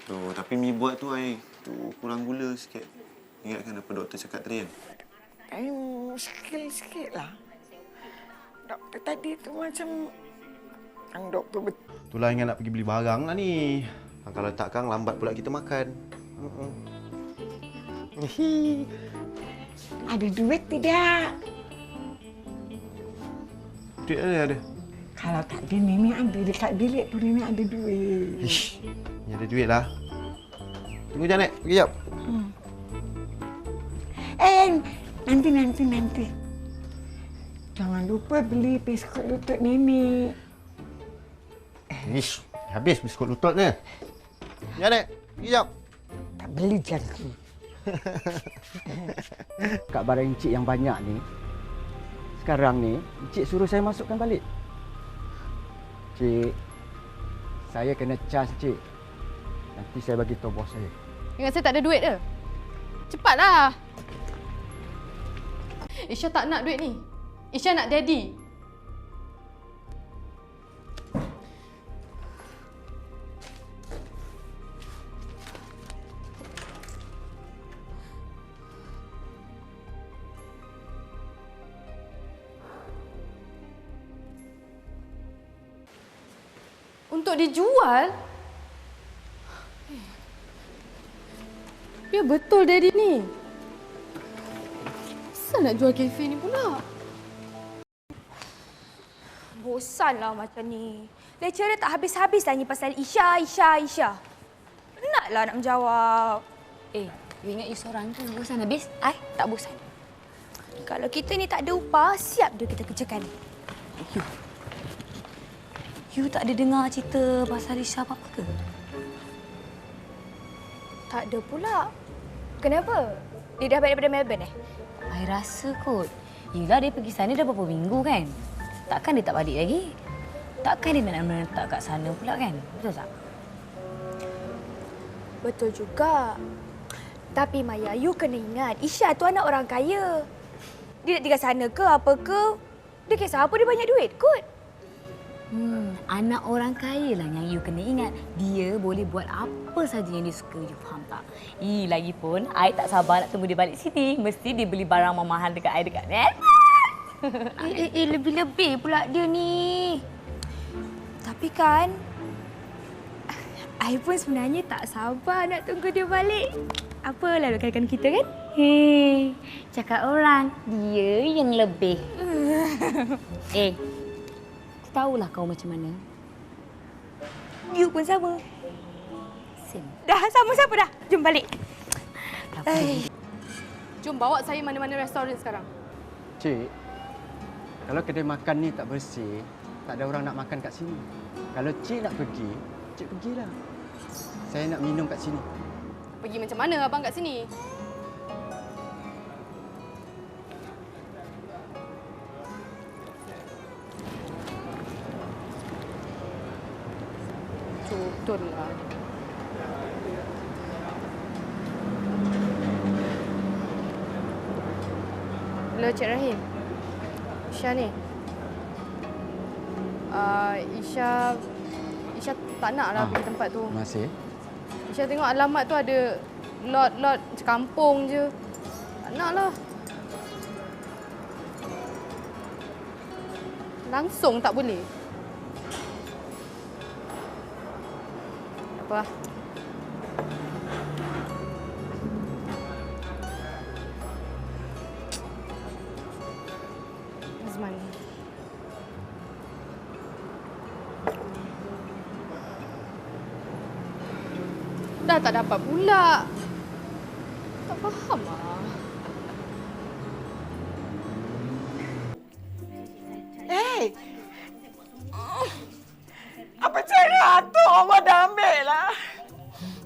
Tu, tapi mi buat tu, tu kurang gula sikit. Ingatkan apa doktor cakap tadi kan? Sikit lah. Doktor tadi tu macam... Kang doktor betul. Itulah ingat nak pergi beli barang lah ni. Kalau tak Kang, lambat pula kita makan. Ada duit tidak? Duit ada. Kalau tak ada, Nenek ada. Dekat bilik tu Nenek ada duit. Ish, ni ada duit lah. Tunggu je, Nek. Pergi jap. Nanti. Jangan lupa beli biskut lutut Nenek. Ish, habis biskut lutut ni. Ya, Nek. Pergi jap. Tak beli macam tu. Kak barang Encik yang banyak ni, sekarang ni, Encik suruh saya masukkan balik. Cik, saya kena cas, Cik. Nanti saya bagi tahu bos saya. Ingat saya tak ada duit ke? Cepatlah. Isha tak nak duit ni. Isha nak daddy. Untuk dijual? Ya betul daddy ni. Kenapa nak jual kafe ni pula? Bosanlah macam ni. Lecturer tak habis-habis tanya pasal Isha. Penatlah nak menjawab. You ingat you seorang tu bosan habis? Tak bosan. Kalau kita ni tak ada upah, siap dia kita kerjakan. You tak ada dengar cerita pasal Isha apa-apa ke? Tak ada pula. Kenapa? Dia dah balik daripada Melbourne I rasa kot. Yelah dia pergi sana dah berapa minggu kan? Takkan dia tak balik lagi? Takkan dia nak menetap kat sana pula kan? Betul tak? Betul juga. Tapi Maya, you kena ingat, Isha tu anak orang kaya. Dia nak tinggal sana ke apa ke? Dia kisah apa dia banyak duit kot. Anak orang kaya lah yang you kena ingat. Dia boleh buat apa saja yang dia suka. You faham tak? Lagipun, I tak sabar nak tunggu dia balik sini. Mesti dia beli barang mahal dekat I dekat Melbourne. Lebih-lebih pula dia ni. Tapi kan, I pun sebenarnya tak sabar nak tunggu dia balik. Apalah rakan kita kan? Cakap orang, dia yang lebih. Tahulah kau macam mana. You pun sama. Sim. Dah sama siapa dah? Jom balik. Jom bawa saya mana-mana restoran sekarang. Cik, kalau kedai makan ni tak bersih, tak ada orang nak makan kat sini. Kalau Cik nak pergi, Cik pergilah. Saya nak minum kat sini. Pergi macam mana abang kat sini? Cututlah. Hello, Cik Rahim. Isha ni. Isha tak naklah pergi tempat tu. Masih? Isha tengok alamat tu ada lot kampung je. Tak naklah. Langsung tak boleh. Tak apa. Azman. Dah tak dapat pula. Tak faham lah. Apa cara Atuk Awak dah ambil lah.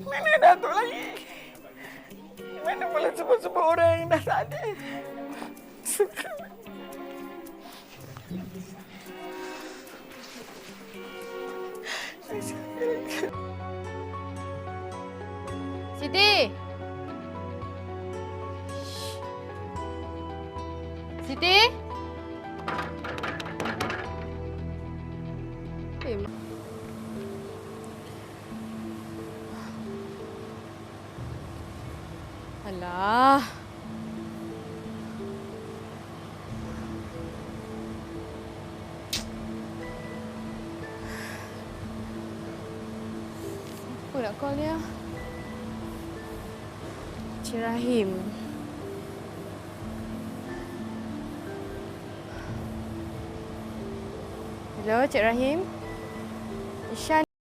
Mana Datuk lagi? Mana boleh sebut-sebut orang yang dah tak ada? Suka. Siti! Siti! Alah. Apa nak call dia? Cik Rahim. Hello, Cik Rahim. Ishan.